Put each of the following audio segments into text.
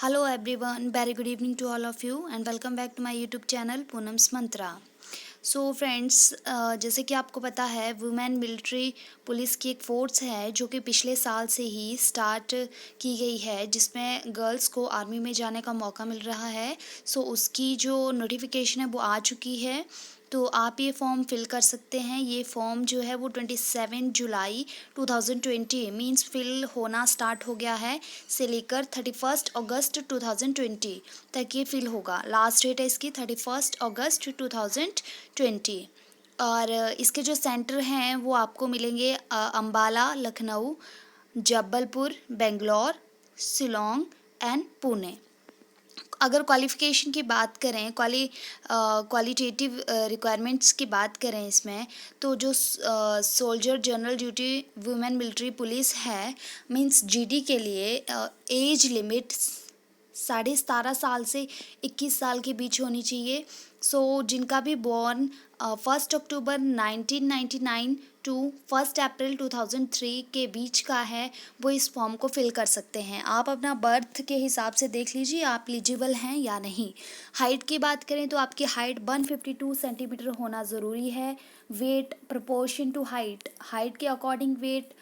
Hello everyone, very good evening to all of you and welcome back to my YouTube channel Poonam's Mantra. So friends, जैसे कि आपको पता है women military police की एक force है जो कि पिछले साल से ही स्टार्ट की गई है, जिसमें गर्ल्स को आर्मी में जाने का मौका मिल रहा है। सो उसकी जो नोटिफिकेशन है वो आ चुकी है, तो आप ये फॉर्म फिल कर सकते हैं। ये फॉर्म जो है वो 27 जुलाई 2020 मींस फिल होना स्टार्ट हो गया है, से लेकर 31 अगस्त 2020 तक ये फिल होगा। लास्ट डेट है इसकी 31 अगस्त 2020। और इसके जो सेंटर हैं वो आपको मिलेंगे अम्बाला, लखनऊ, जबलपुर, बेंगलोर, शिलोंग एंड पुणे। अगर क्वालिफ़िकेशन की बात करें, क्वालिटेटिव रिक्वायरमेंट्स की बात करें इसमें, तो जो soldier general duty women military police है मींस जीडी के लिए एज लिमिट 17.5 साल से 21 साल के बीच होनी चाहिए। सो जिनका भी बॉर्न 1 अक्टूबर 1999 टू 1 अप्रैल 2003 के बीच का है वो इस फॉर्म को फिल कर सकते हैं। आप अपना बर्थ के हिसाब से देख लीजिए आप एलिजिबल हैं या नहीं। हाइट की बात करें तो आपकी हाइट 152 सेंटीमीटर होना ज़रूरी है। वेट प्रोपोर्शन टू हाइट के अकॉर्डिंग वेट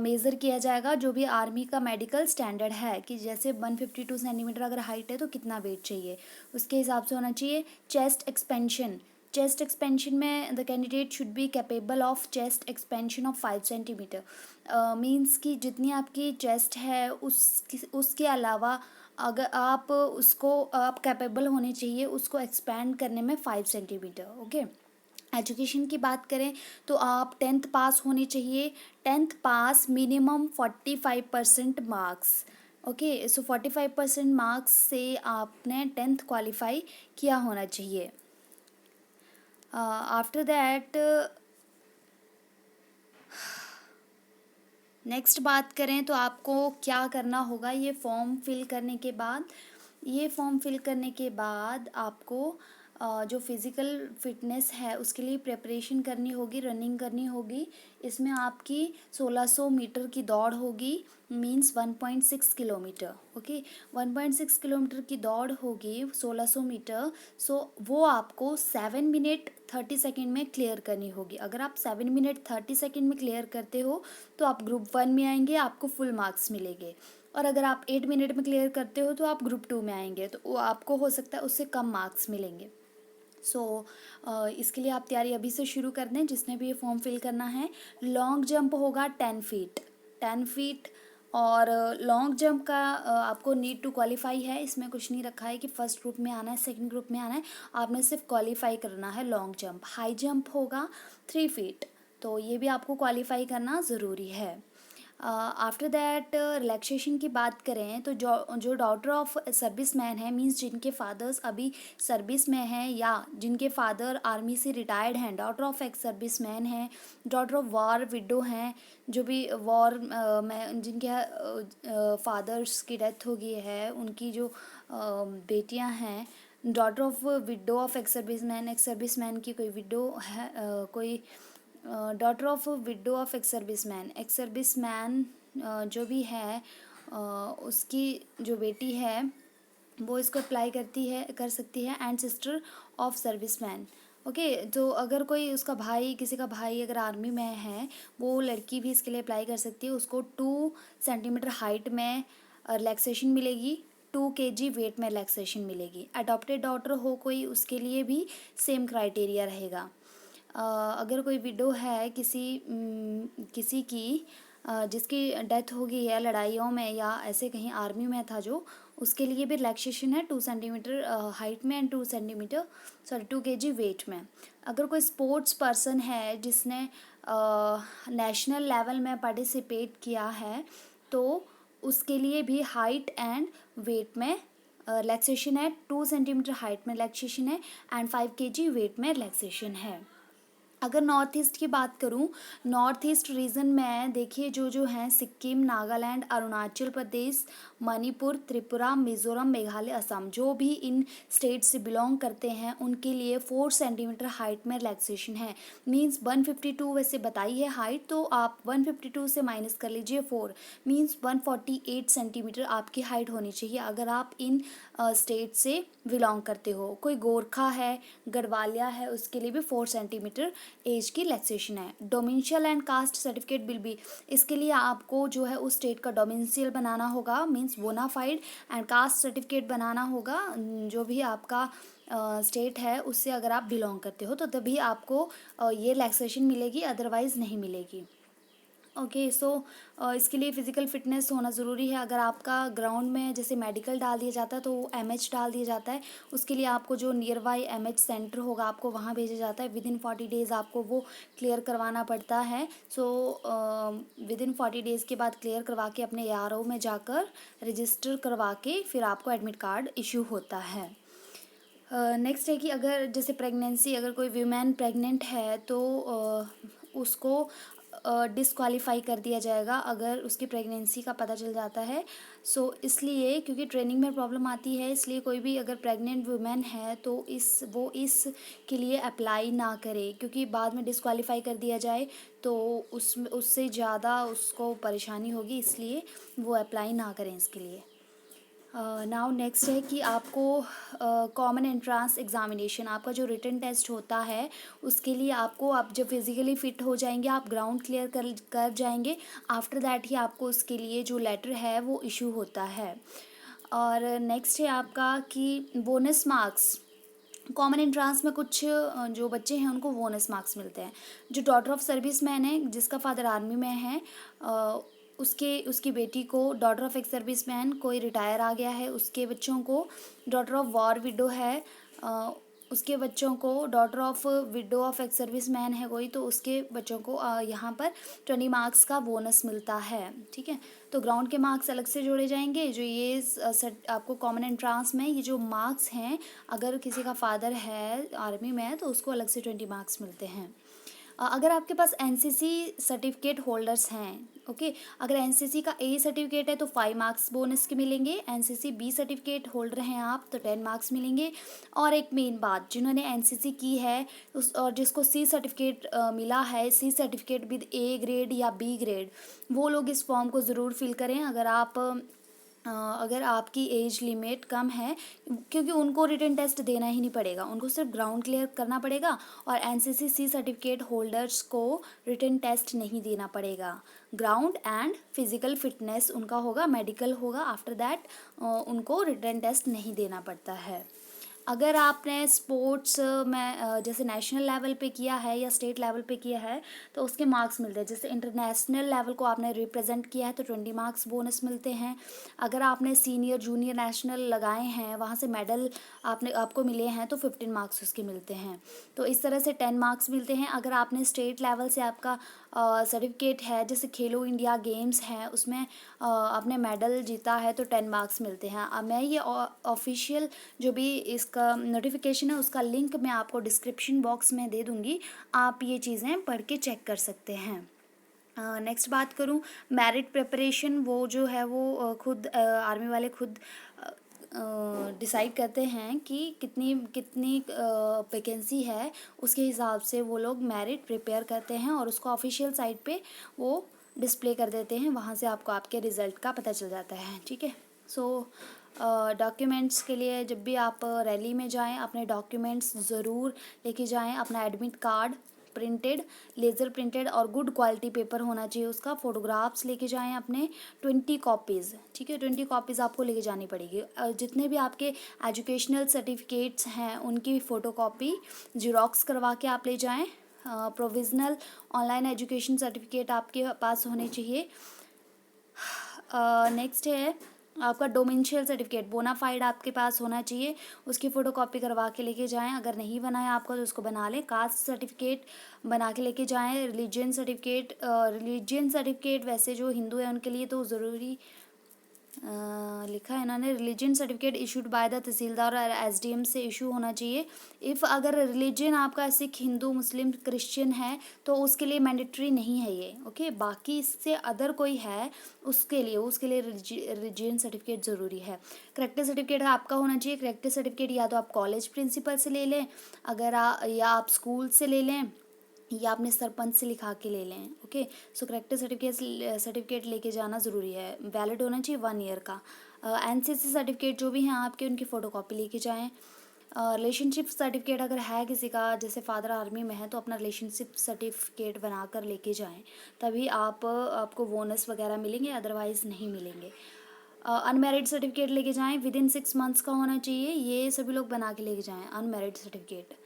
मेज़र किया जाएगा, जो भी आर्मी का मेडिकल स्टैंडर्ड है कि जैसे 152 सेंटीमीटर अगर हाइट है तो कितना वेट चाहिए, उसके हिसाब से होना चाहिए। चेस्ट एक्सपेंशन में the candidate should be capable of chest expansion of 5 centimetre. Means कि जितनी आपकी चेस्ट है उसके अलावा अगर आप कैपेबल होने चाहिए उसको एक्सपैंड करने में 5 सेंटीमीटर। ओके। एजुकेशन की बात करें तो आप 10th पास होने चाहिए। 10th पास मिनिमम 45% मार्क्स। ओके, सो 45% मार्क्स से आपने 10th क्वालिफाई किया होना चाहिए। आफ्टर दैट नेक्स्ट बात करें तो आपको क्या करना होगा। ये फॉर्म फिल करने के बाद आपको जो फिज़िकल फिटनेस है उसके लिए प्रिपरेशन करनी होगी, रनिंग करनी होगी। इसमें आपकी 1600 मीटर की दौड़ होगी मींस 1.6 किलोमीटर। ओके, 1.6 किलोमीटर की दौड़ होगी 1600 मीटर। सो वो आपको 7 मिनट 30 सेकेंड में क्लियर करनी होगी। अगर आप 7 मिनट 30 सेकेंड में क्लियर करते हो तो आप ग्रुप 1 में आएंगे, आपको फुल मार्क्स मिलेंगे। और अगर आप 8 मिनट में क्लियर करते हो तो आप ग्रुप 2 में आएंगे, तो वो आपको हो सकता है उससे कम मार्क्स मिलेंगे। सो इसके लिए आप तैयारी अभी से शुरू कर दें जिसने भी ये फॉर्म फिल करना है। लॉन्ग जंप होगा 10 फीट। और लॉन्ग जंप का आपको नीड टू क्वालिफाई है, इसमें कुछ नहीं रखा है कि फर्स्ट ग्रुप में आना है सेकंड ग्रुप में आना है, आपने सिर्फ क्वालिफाई करना है लॉन्ग जंप। हाई जंप होगा 3 फीट, तो ये भी आपको क्वालिफाई करना ज़रूरी है। आफ्टर दैट रिलैक्सेशन की बात करें तो जो डॉटर ऑफ सर्विस मैन है मींस जिनके फादर्स अभी सर्विस में हैं या जिनके फादर आर्मी से रिटायर्ड हैं, daughter of ex service man हैं, डॉटर ऑफ वॉर विडो हैं, जो भी वॉर में जिनके फादर्स की डेथ हो गई है उनकी जो बेटियां हैं, daughter of window of ex service man की कोई विडो है, कोई daughter of window of ex service man जो भी है उसकी जो बेटी है वो इसको अप्लाई कर सकती है। And sister of service man. Okay, तो अगर कोई उसका भाई किसी का भाई अगर आर्मी में है वो लड़की भी इसके लिए अप्लाई कर सकती है। उसको 2 सेंटीमीटर हाइट में रिलैक्सेशन मिलेगी, 2 kg वेट में रिलैक्सेशन मिलेगी। अडॉप्टेड डॉटर हो कोई उसके लिए भी सेम क्राइटेरिया रहेगा। अगर कोई विडो है किसी की जिसकी डेथ हो गई है लड़ाइयों में या ऐसे कहीं आर्मी में था जो, उसके लिए भी रिलैक्सेशन है 2 सेंटीमीटर हाइट में एंड 2 kg वेट में। अगर कोई स्पोर्ट्स पर्सन है जिसने नेशनल लेवल में पार्टिसिपेट किया है तो उसके लिए भी हाइट एंड वेट में रिलैक्सेशन है। 2 सेंटीमीटर हाइट में रिलैक्सेशन है एंड 5 kg वेट में रिलैक्सेशन है। अगर नॉर्थ ईस्ट की बात करूं, नॉर्थ ईस्ट रीजन में देखिए जो हैं सिक्किम, नागालैंड, अरुणाचल प्रदेश, मणिपुर, त्रिपुरा, मिजोरम, मेघालय, असम, जो भी इन स्टेट से बिलोंग करते हैं उनके लिए 4 सेंटीमीटर हाइट में रिलैक्सेशन है। मीन्स 152 वैसे बताई है हाइट, तो आप 152 से माइनस कर लीजिए 4, मीन्स 148 सेंटीमीटर आपकी हाइट होनी चाहिए अगर आप इन स्टेट से बिलोंग करते हो। कोई गोरखा है, गढ़वालिया है, उसके लिए भी 4 सेंटीमीटर एज की रिलैक्सेशन है। डोमिनिशियल एंड कास्ट सर्टिफिकेट बिल भी, इसके लिए आपको जो है उस स्टेट का डोमिनिशियल बनाना होगा, means bonafide, and caste certificate बनाना होगा। जो भी आपका स्टेट है उससे अगर आप बिलोंग करते हो तो तभी आपको ये रिलैक्सेशन मिलेगी, अदरवाइज़ नहीं मिलेगी। ओके, सो इसके लिए फ़िज़िकल फ़िटनेस होना ज़रूरी है। अगर आपका ग्राउंड में जैसे मेडिकल डाल दिया जाता है तो एमएच डाल दिया जाता है, उसके लिए आपको जो नियर बाई एमएच सेंटर होगा आपको वहाँ भेजा जाता है। विदिन 40 डेज़ आपको वो क्लियर करवाना पड़ता है। सो विदिन 40 डेज़ के बाद क्लियर करवा के अपने ARO में जाकर रजिस्टर करवा के फिर आपको एडमिट कार्ड इशू होता है। नेक्स्ट है कि अगर जैसे प्रेगनेंसी, अगर कोई वीमेन प्रेग्नेंट है तो उसको डिसक्वालीफाई कर दिया जाएगा अगर उसकी प्रेगनेंसी का पता चल जाता है। सो इसलिए क्योंकि ट्रेनिंग में प्रॉब्लम आती है, इसलिए कोई भी अगर प्रेग्नेंट वुमेन है तो वो इस के लिए अप्लाई ना करे, क्योंकि बाद में डिसक्वालीफाई कर दिया जाए तो उससे ज़्यादा उसको परेशानी होगी, इसलिए वो अप्लाई ना करें इसके लिए। नाउ नेक्स्ट है कि आपको कॉमन एंट्रांस एग्ज़ामिनेशन, आपका जो रिटन टेस्ट होता है उसके लिए आपको, आप जब फिज़िकली फ़िट हो जाएंगे, आप ग्राउंड क्लियर कर जाएंगे, आफ्टर दैट ही आपको उसके लिए जो लेटर है वो इशू होता है। और नेक्स्ट है आपका कि बोनस मार्क्स, कॉमन एंट्रांस में कुछ जो बच्चे हैं उनको बोनस मार्क्स मिलते हैं। जो डॉटर ऑफ सर्विस मैन है, जिसका फादर आर्मी में है, उसकी बेटी को, daughter of ex service man कोई रिटायर आ गया है उसके बच्चों को, डॉटर ऑफ वॉर विडो है उसके बच्चों को, daughter of window of ex service man है कोई तो उसके बच्चों को यहाँ पर 20 मार्क्स का बोनस मिलता है। ठीक है, तो ग्राउंड के मार्क्स अलग से जोड़े जाएंगे। जो ये आपको कॉमन एंट्रांस में ये जो मार्क्स हैं, अगर किसी का फादर है आर्मी में तो उसको अलग से 20 मार्क्स मिलते हैं। अगर आपके पास एनसीसी सर्टिफिकेट होल्डर्स हैं, ओके, अगर एनसीसी का ए सर्टिफिकेट है तो 5 मार्क्स बोनस के मिलेंगे। एनसीसी बी सर्टिफिकेट होल्डर हैं आप तो 10 मार्क्स मिलेंगे। और एक मेन बात, जिन्होंने एनसीसी की है उस और जिसको सी सर्टिफिकेट मिला है, C certificate with A grade या बी ग्रेड, वो लोग इस फॉर्म को ज़रूर फिल करें। अगर आपकी एज लिमिट कम है, क्योंकि उनको रिटन टेस्ट देना ही नहीं पड़ेगा, उनको सिर्फ ग्राउंड क्लियर करना पड़ेगा, और एनसीसी सी सर्टिफिकेट होल्डर्स को रिटन टेस्ट नहीं देना पड़ेगा। ग्राउंड एंड फिजिकल फिटनेस उनका होगा, मेडिकल होगा, आफ्टर दैट उनको रिटन टेस्ट नहीं देना पड़ता है। अगर आपने स्पोर्ट्स में जैसे नेशनल लेवल पे किया है या स्टेट लेवल पे किया है तो उसके मार्क्स मिलते हैं। जैसे इंटरनेशनल लेवल को आपने रिप्रेजेंट किया है तो 20 मार्क्स बोनस मिलते हैं। अगर आपने सीनियर जूनियर नेशनल लगाए हैं, वहाँ से मेडल आपको मिले हैं तो 15 मार्क्स उसके मिलते हैं। तो इस तरह से 10 मार्क्स मिलते हैं। अगर आपने स्टेट लेवल से आपका सर्टिफिकेट है, जैसे खेलो इंडिया गेम्स है, उसमें आपने मेडल जीता है तो 10 मार्क्स मिलते हैं। मैं ये ऑफिशियल जो भी इसका नोटिफिकेशन है उसका लिंक मैं आपको डिस्क्रिप्शन बॉक्स में दे दूँगी, आप ये चीज़ें पढ़ के चेक कर सकते हैं। नेक्स्ट बात करूँ मेरिट प्रिपरेशन, वो जो है वो खुद आर्मी वाले खुद डिसाइड करते हैं कि कितनी कितनी वैकेंसी है, उसके हिसाब से वो लोग मेरिट प्रिपेयर करते हैं और उसको ऑफिशियल साइट पे वो डिस्प्ले कर देते हैं। वहाँ से आपको आपके रिज़ल्ट का पता चल जाता है। ठीक है, सो डॉक्यूमेंट्स के लिए जब भी आप रैली में जाएं अपने डॉक्यूमेंट्स ज़रूर लेके जाएं। अपना admit card printed, laser printed और गुड क्वालिटी पेपर होना चाहिए उसका। फ़ोटोग्राफ्स लेके जाएं अपने 20 कॉपीज़। ठीक है, 20 कॉपीज़ आपको लेके जानी पड़ेगी। जितने भी आपके एजुकेशनल सर्टिफिकेट्स हैं उनकी फ़ोटोकॉपी ज़ेरॉक्स करवा के आप ले जाएं। प्रोविज़नल ऑनलाइन एजुकेशन सर्टिफिकेट आपके पास होने चाहिए। नेक्स्ट है आपका डोमिनिशियल सर्टिफिकेट बोनाफाइड आपके पास होना चाहिए, उसकी फ़ोटोकॉपी करवा के लेके जाएं। अगर नहीं बना है आपको तो उसको बना लें। कास्ट सर्टिफिकेट बना के लेके जाएं। रिलीजन सर्टिफिकेट वैसे जो हिंदू है उनके लिए तो ज़रूरी लिखा है इन्होंने, religion certificate issued by the tehsildar और एसडीएम से इशू होना चाहिए। इफ़ अगर रिलीजन आपका सिख, हिंदू, मुस्लिम, क्रिश्चियन है तो उसके लिए मैंडेटरी नहीं है ये, ओके। बाकी इससे अदर कोई है उसके लिए रिलीजन सर्टिफिकेट ज़रूरी है। करेक्टर सर्टिफिकेट आपका होना चाहिए। करेक्टर सर्टिफिकेट या तो आप कॉलेज प्रिंसिपल से ले लें, या आप स्कूल से ले लें, या अपने सरपंच से लिखा के ले लें, ओके। सो करेक्टर सर्टिफिकेट लेके जाना ज़रूरी है। वैलिड होना चाहिए 1 ईयर का। एनसीसी सर्टिफिकेट जो भी हैं आपके, उनकी फ़ोटोकॉपी लेके जाएं। रिलेशनशिप सर्टिफिकेट अगर है किसी का, जैसे फादर आर्मी में है तो अपना रिलेशनशिप सर्टिफिकेट बना कर लेके जाएं, तभी आपको बोनस वगैरह मिलेंगे, अदरवाइज़ नहीं मिलेंगे। अनमेरिड सर्टिफिकेट लेके जाएं, विदिन 6 मंथ्स का होना चाहिए, ये सभी लोग बना के लेके जाएं अनमेरिड सर्टिफिकेट।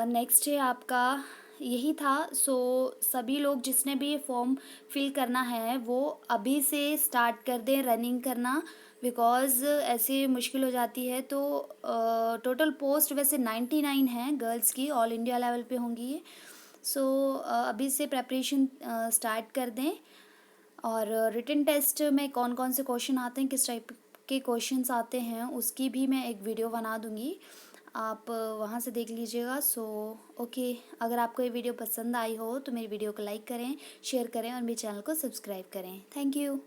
नेक्स्ट है आपका, यही था। सो सभी लोग जिसने भी ये फॉर्म फिल करना है वो अभी से स्टार्ट कर दें रनिंग करना, बिकॉज़ ऐसे मुश्किल हो जाती है। तो टोटल पोस्ट वैसे 99 हैं गर्ल्स की, ऑल इंडिया लेवल पे होंगी ये। सो अभी से प्रेपरेशन स्टार्ट कर दें। और रिटन टेस्ट में कौन कौन से क्वेश्चन आते हैं, किस टाइप के क्वेश्चंस आते हैं, उसकी भी मैं एक वीडियो बना दूंगी, आप वहाँ से देख लीजिएगा। सो ओके, अगर आपको ये वीडियो पसंद आई हो तो मेरी वीडियो को लाइक करें, शेयर करें और मेरे चैनल को सब्सक्राइब करें। Thank you.